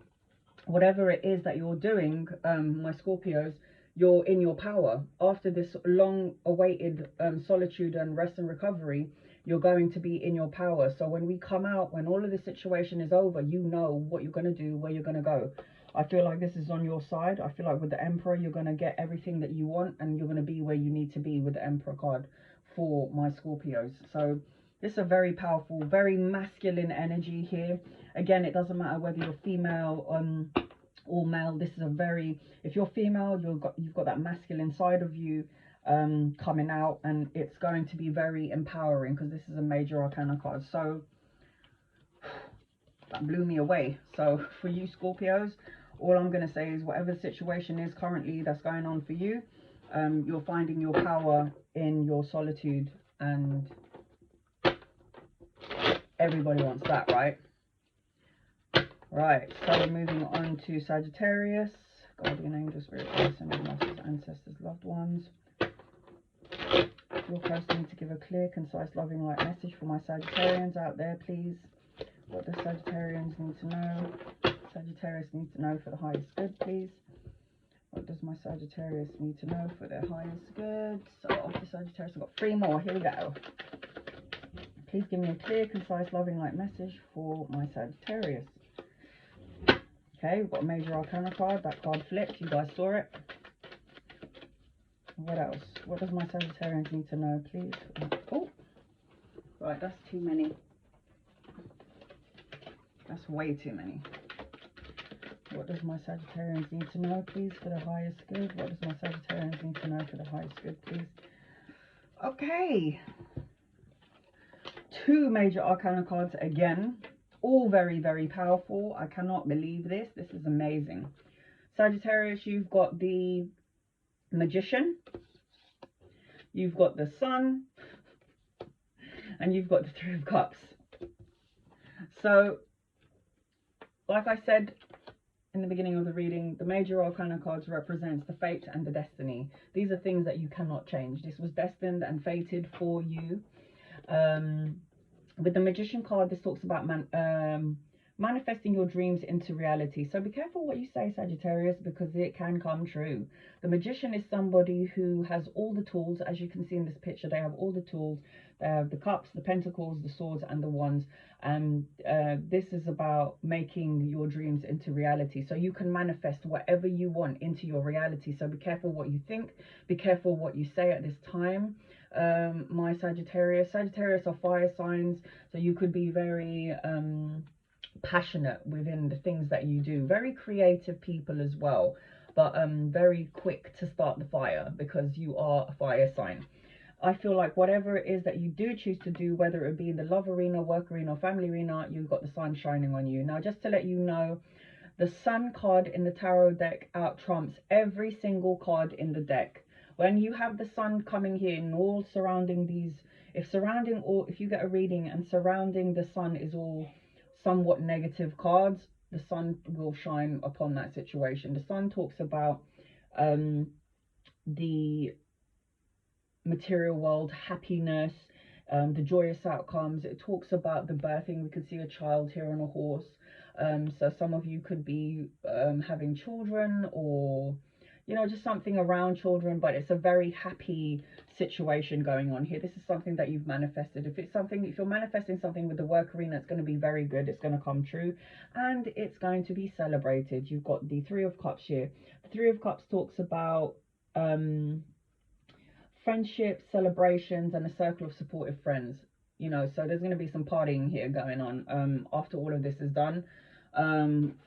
whatever it is that you're doing, my Scorpios, you're in your power. After this long awaited solitude and rest and recovery, you're going to be in your power. So when we come out, when all of this situation is over, you know what you're going to do, where you're going to go. I feel like this is on your side. I feel like with the Emperor, you're going to get everything that you want, and you're going to be where you need to be with the Emperor card for my Scorpios. So this is a very powerful, very masculine energy here. Again, it doesn't matter whether you're female or male. This is a very, if you're female, you've got that masculine side of you coming out, and it's going to be very empowering, because this is a major arcana card. So that blew me away. So for you Scorpios, all I'm going to say is whatever the situation is currently that's going on for you, you're finding your power in your solitude, and everybody wants that, right? Right, so we're moving on to Sagittarius. Guardian angel, spirit person, masters, ancestors, loved ones. Your post need to give a clear, concise, loving light message for my Sagittarians out there, please. What does Sagittarians need to know? Sagittarius need to know for the highest good, please. What does my Sagittarius need to know for their highest good? So after Sagittarius, I've got 3 more. Here we go. Please give me a clear, concise, loving light message for my Sagittarius. Okay, we've got a major arcana card. That card flipped. You guys saw it. What else? What does my Sagittarians need to know, please? Oh, right, that's too many. That's way too many. What does my Sagittarians need to know, please, for the highest good? What does my Sagittarians need to know for the highest good, please? Okay. 2 major arcana cards again. All very, very powerful. I cannot believe this. This is amazing. Sagittarius, you've got the Magician. You've got the Sun. And you've got the 3 of Cups. So, like I said in the beginning of the reading, the major arcana cards represents the fate and the destiny. These are things that you cannot change. This was destined and fated for you. With the Magician card, this talks about manifesting your dreams into reality. So be careful what you say, Sagittarius, because it can come true. The Magician is somebody who has all the tools. As you can see in this picture, they have all the tools. They have the cups, the pentacles, the swords, and the wands. And this is about making your dreams into reality. So you can manifest whatever you want into your reality. So be careful what you think. Be careful what you say at this time. My Sagittarius are fire signs, so you could be very passionate within the things that you do, very creative people as well, but very quick to start the fire because you are a fire sign. I feel like whatever it is that you do choose to do, whether it be in the love arena, work arena, or family arena, you've got the sun shining on you. Now, just to let you know, the sun card in the tarot deck out trumps every single card in the deck. When you have the sun coming here and all surrounding these, if you get a reading and surrounding the sun is all somewhat negative cards, the sun will shine upon that situation. The sun talks about the material world, happiness, the joyous outcomes. It talks about the birthing. We could see a child here on a horse. So some of you could be having children, or you know, just something around children, but it's a very happy situation going on here. This is something that you've manifested. If you're manifesting something with the work arena, it's going to be very good. It's going to come true and it's going to be celebrated. You've got the Three of Cups here. The Three of Cups talks about friendship, celebrations, and a circle of supportive friends. You know, so there's going to be some partying here going on after all of this is done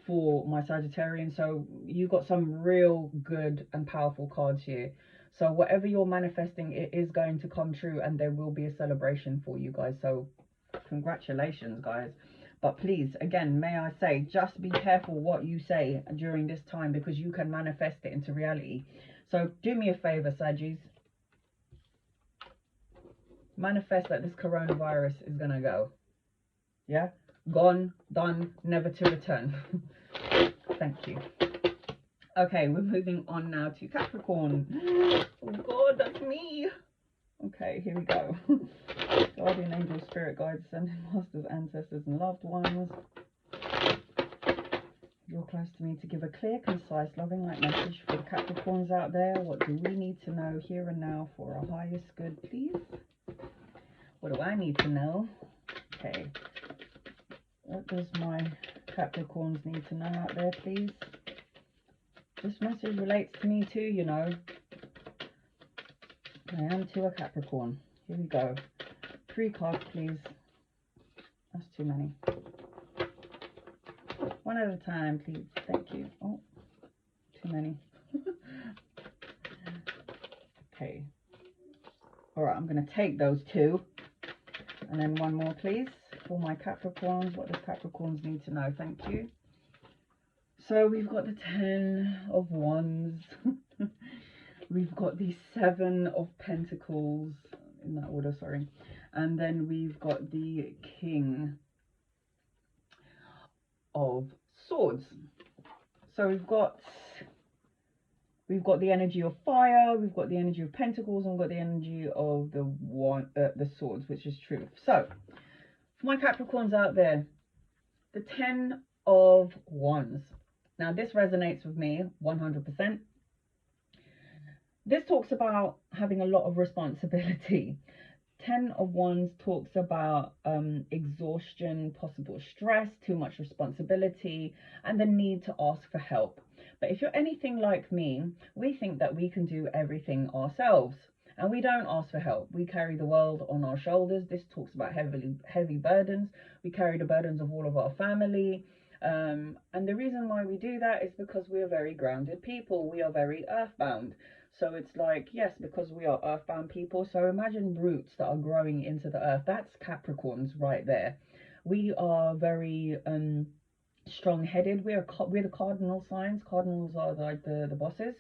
for my Sagittarian. So you got some real good and powerful cards here. So whatever you're manifesting, it is going to come true and there will be a celebration for you guys. So congratulations, guys. But please, again, may I say, just be careful what you say during this time because you can manifest it into reality. So do me a favor, Saggies. Manifest that this coronavirus is gonna go. Yeah, gone, done, never to return. Thank you. Okay, we're moving on now to Capricorn. Oh God, that's me. Okay, here we go. Guardian angel, spirit guides, ascended masters, ancestors, and loved ones. You're close to me to give a clear, concise, loving light message for the Capricorns out there. What do we need to know here and now for our highest good, please? What do I need to know? Okay. What does my Capricorns need to know out there, please? This message relates to me too, you know. I am too a Capricorn. Here we go. 3 cards, please. That's too many. 1 at a time, please. Thank you. Oh, too many. Okay. All right, I'm going to take those 2. And then 1 more, please, for my Capricorns. What does Capricorns need to know? Thank you. So we've got the 10 of Wands. We've got the 7 of Pentacles, in that order, sorry. And then we've got the King of Swords. So we've got the energy of fire, we've got the energy of Pentacles, and we've got the energy of the Swords, which is truth. So for my Capricorns out there, the 10 of Wands. Now this resonates with me 100%. This talks about having a lot of responsibility. 10 of Wands talks about exhaustion, possible stress, too much responsibility, and the need to ask for help. But if you're anything like me, we think that we can do everything ourselves. And we don't ask for help. We carry the world on our shoulders. This talks about heavy burdens. We carry the burdens of all of our family. And the reason why we do that is because we are very grounded people. We are very earthbound. So it's like, yes, because we are earthbound people. So imagine roots that are growing into the earth. That's Capricorns right there. We are very strong-headed. We're the cardinal signs. Cardinals are like the bosses.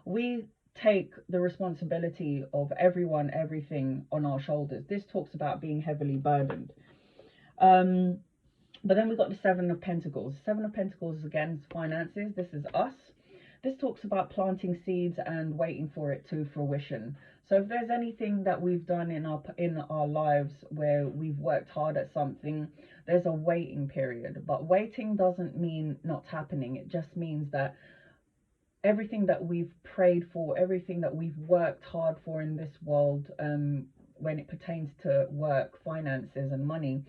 We take the responsibility of everyone, everything on our shoulders. This talks about being heavily burdened. But then we've got the 7 of Pentacles. 7 of Pentacles, again, is finances. This is us. This talks about planting seeds and waiting for it to fruition. So if there's anything that we've done in our lives where we've worked hard at something, there's a waiting period. But waiting doesn't mean not happening. It just means that everything that we've prayed for, everything that we've worked hard for in this world, when it pertains to work, finances, and money,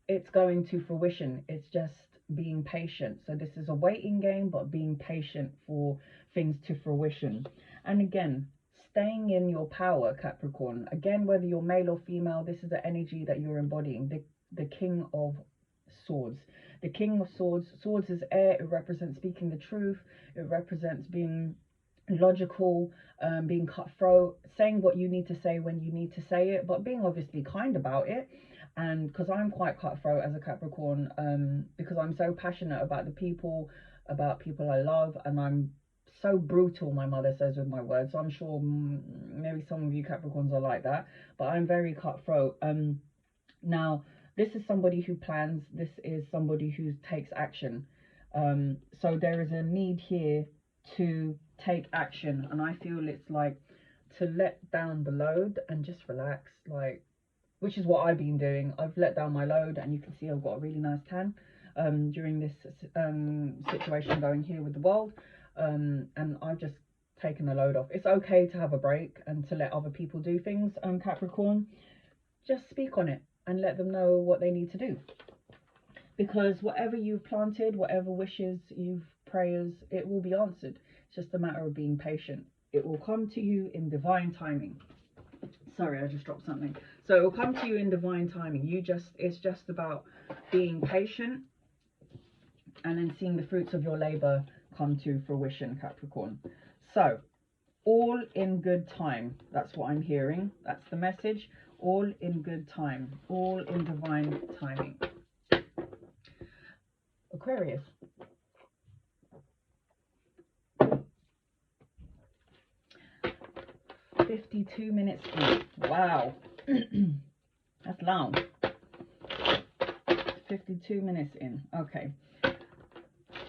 it's going to fruition. It's just being patient. So this is a waiting game, but being patient for things to fruition. And again, staying in your power, Capricorn. Again, whether you're male or female, this is the energy that you're embodying. The King of Swords. The King of Swords. Swords is air. It represents speaking the truth. It represents being logical, being cutthroat, saying what you need to say when you need to say it, but being obviously kind about it. And because I'm quite cutthroat as a Capricorn, because I'm so passionate about people I love, and I'm so brutal, my mother says, with my words. So I'm sure maybe some of you Capricorns are like that, but I'm very cutthroat. Now, this is somebody who plans. This is somebody who takes action. So there is a need here to take action, and I feel it's like to let down the load and just relax, like, which is what I've been doing. I've let down my load, and you can see I've got a really nice tan during this situation going here with the world, and I've just taken the load off. It's okay to have a break and to let other people do things, Capricorn. Just speak on it and let them know what they need to do, because whatever you've planted, whatever wishes you've prayers, it will be answered. It's just a matter of being patient. It will come to you in divine timing. Sorry, I just dropped something. So it will come to you in divine timing. It's just about being patient and then seeing the fruits of your labor come to fruition, Capricorn. So all in good time. That's what I'm hearing. That's the message. All in good time. All in divine timing. Aquarius. "52 minutes in." Wow. That's long. 52 minutes in. Okay.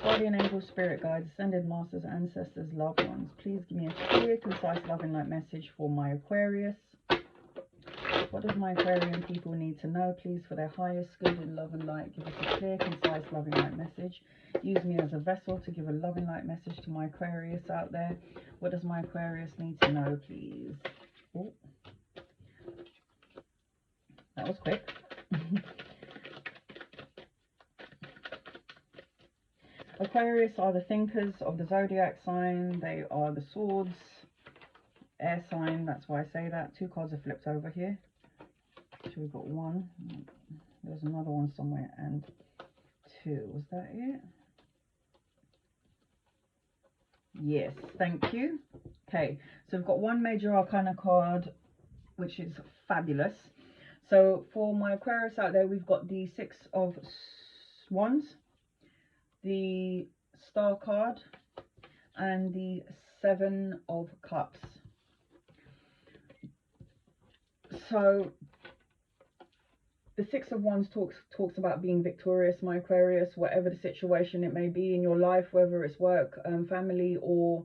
Guardian angel, spirit guides, ascended masters, ancestors, loved ones, please give me a clear, concise, loving light message for my Aquarius. What does my Aquarian people need to know, please, for their highest good in love and light? Give us a clear, concise, loving light message. Use me as a vessel to give a loving light message to my Aquarius out there. What does my Aquarius need to know, please? Oh, that was quick. Aquarius are the thinkers of the Zodiac sign. They are the swords, air sign. That's why I say that. Two cards are flipped over here. So we've got one. There's another one somewhere, and two. Was that it? Yes, thank you. Okay, so we've got one major arcana card, which is fabulous. So for my Aquarius out there, we've got the Six of Wands, the Star card, and the Seven of Cups. So the Six of Wands talks about being victorious, my Aquarius, whatever the situation it may be in your life, whether it's work, family, or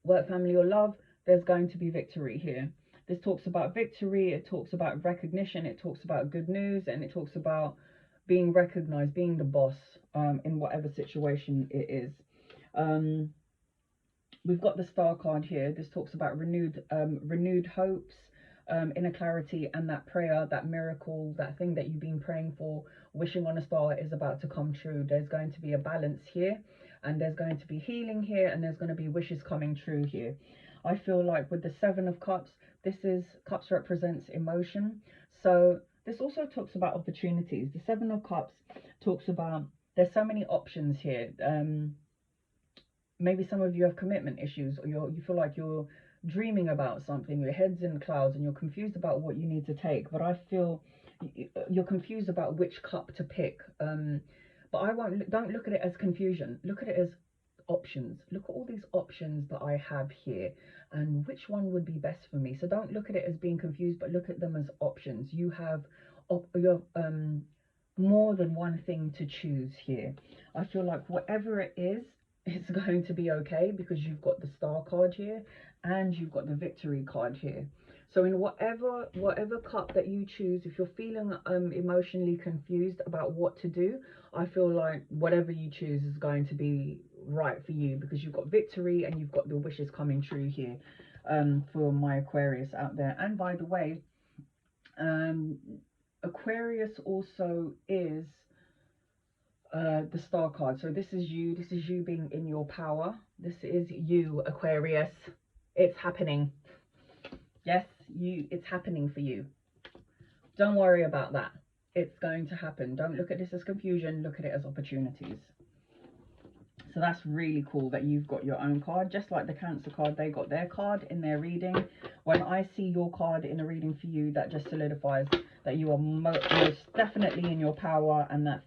work, family, or love. There's going to be victory here. This talks about victory. It talks about recognition. It talks about good news, and it talks about being recognized, being the boss in whatever situation it is. We've got the Star card here. This talks about renewed hopes, inner clarity, and that prayer, that miracle, that thing that you've been praying for, wishing on a star, is about to come true. There's going to be a balance here, and there's going to be healing here, and there's going to be wishes coming true here. I feel like with the Seven of Cups, Cups represents emotion. So this also talks about opportunities. The Seven of Cups talks about, there's so many options here. Maybe some of you have commitment issues, or you feel like you're dreaming about something, your head's in the clouds, and you're confused about what you need to take. But I feel you're confused about which cup to pick. But don't look at it as confusion. Look at it as options. Look at all these options that I have here, and which one would be best for me. So don't look at it as being confused, but look at them as options. You have more than one thing to choose here. I feel like whatever it is, it's going to be okay, because you've got the Star card here and you've got the Victory card here. So in whatever cup that you choose, if you're feeling emotionally confused about what to do, I feel like whatever you choose is going to be right for you, because you've got victory and you've got the wishes coming true here, for my Aquarius out there. And by the way, Aquarius also is the Star card. So this is you being in your power. This is you, Aquarius. It's happening. Yes, it's happening for you. Don't worry about that. It's going to happen. Don't look at this as confusion. Look at it as opportunities. So that's really cool that you've got your own card. Just like the Cancer card, they got their card in their reading. When I see your card in a reading for you, that just solidifies that you are most definitely in your power, and that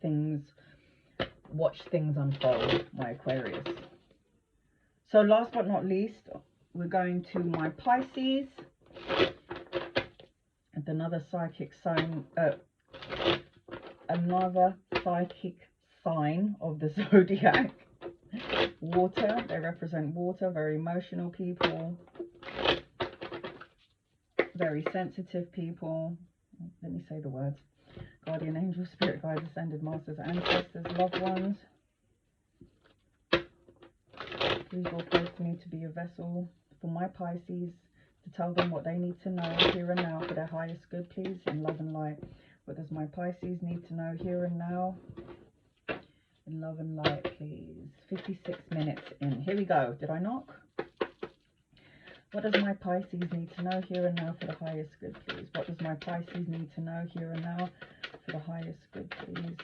watch things unfold, my Aquarius. So last but not least, we're going to my Pisces. And another psychic sign, another psychic sign of the zodiac. Water, they represent water, very emotional people, very sensitive people. Let me say the words. Guardian angel, spirit guides, ascended masters, ancestors, loved ones. Please all pray for me to be a vessel for my Pisces, to tell them what they need to know here and now for their highest good, please, in love and light. What does my Pisces need to know here and now in love and light, please? 56 minutes in. Here we go. Did I knock? What does my Pisces need to know here and now for the highest good, please? What does my Pisces need to know here and now for the highest good, please?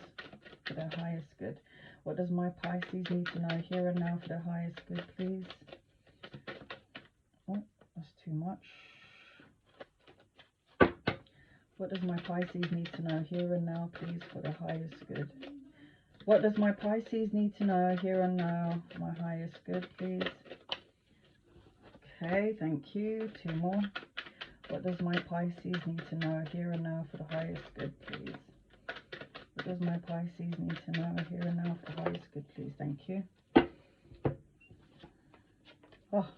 For their highest good. What does my Pisces need to know here and now for their highest good, please? Oh, that's too much. What does my Pisces need to know here and now, please, for the highest good? What does my Pisces need to know here and now for my highest good, please? Okay, thank you. Two more. What does my Pisces need to know here and now for the highest good, please? What does my Pisces need to know here and now for the highest good, please? Thank you. Oh,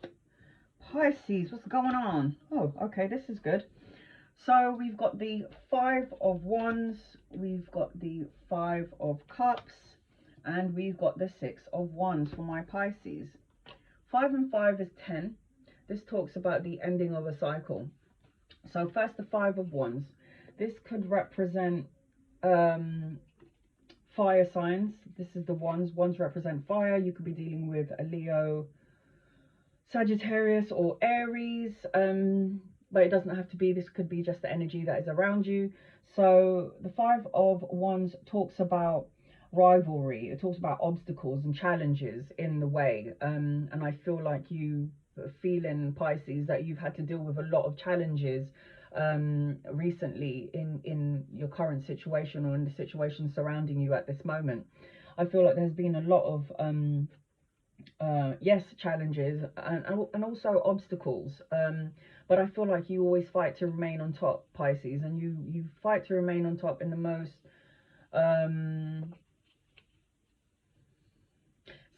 Pisces, what's going on? Oh, okay, this is good. So we've got the 5 of Wands, we've got the 5 of Cups, and we've got the 6 of Wands for my Pisces. 5 and 5 is 10. This talks about the ending of a cycle. So first, the 5 of Wands. This could represent fire signs. This is the Wands. Wands represent fire. You could be dealing with a Leo, Sagittarius, or Aries. But it doesn't have to be. This could be just the energy that is around you. So the 5 of Wands talks about rivalry. It talks about obstacles and challenges in the way. And I feel like you feel in Pisces that you've had to deal with a lot of challenges recently in your current situation, or in the situation surrounding you at this moment. I feel like there's been a lot of yes, challenges and also obstacles, but I feel like you always fight to remain on top, Pisces, and you fight to remain on top in the most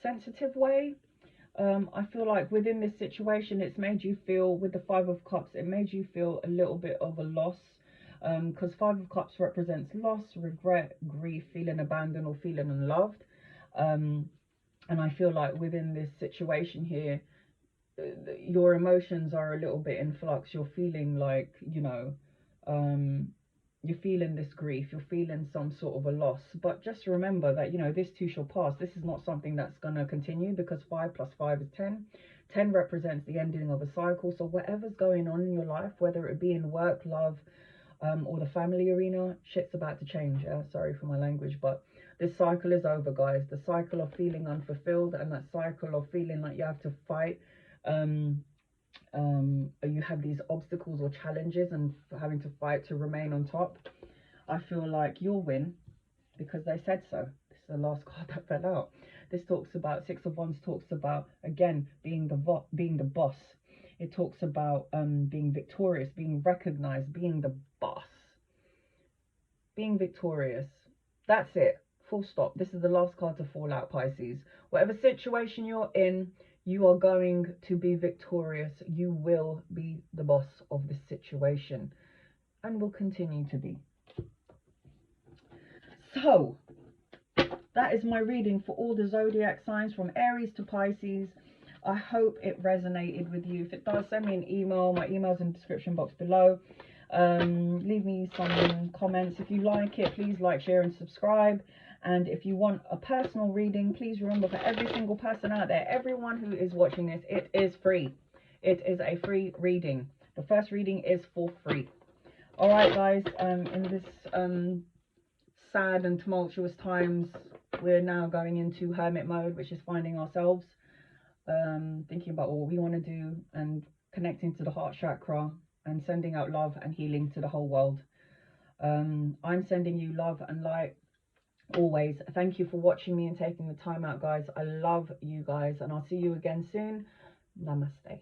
sensitive way. I feel like within this situation, it's made you feel, with the 5 of Cups, it made you feel a little bit of a loss, because 5 of Cups represents loss, regret, grief, feeling abandoned or feeling unloved. And I feel like within this situation here, your emotions are a little bit in flux. You're feeling like, you know, you're feeling this grief, you're feeling some sort of a loss. But just remember that, you know, this too shall pass. This is not something that's going to continue, because 5 plus 5 is 10. 10 represents the ending of a cycle. So whatever's going on in your life, whether it be in work, love, or the family arena, shit's about to change. Yeah? Sorry for my language, but this cycle is over, guys. The cycle of feeling unfulfilled, and that cycle of feeling like you have to fight, you have these obstacles or challenges and having to fight to remain on top. I feel like you'll win, because they said so. This is the last card that fell out. This talks about, 6 of Wands talks about, again, being the boss. It talks about being victorious, being recognized, being the boss, being victorious. That's it. full stop. This is the last card to fall out, Pisces. Whatever situation you're in, you are going to be victorious. You will be the boss of this situation and will continue to be. So that is my reading for all the zodiac signs from Aries to Pisces. I hope it resonated with you. If it does, send me an email. My email's in the description box below. Leave me some comments. If you like it, please like, share and subscribe. And if you want a personal reading, please remember, for every single person out there, everyone who is watching this, it is free. It is a free reading. The first reading is for free. All right, guys, in this sad and tumultuous times, we're now going into hermit mode, which is finding ourselves, thinking about what we want to do and connecting to the heart chakra and sending out love and healing to the whole world. I'm sending you love and light always. Thank you for watching me and taking the time out, guys. I love you guys, and I'll see you again soon. Namaste.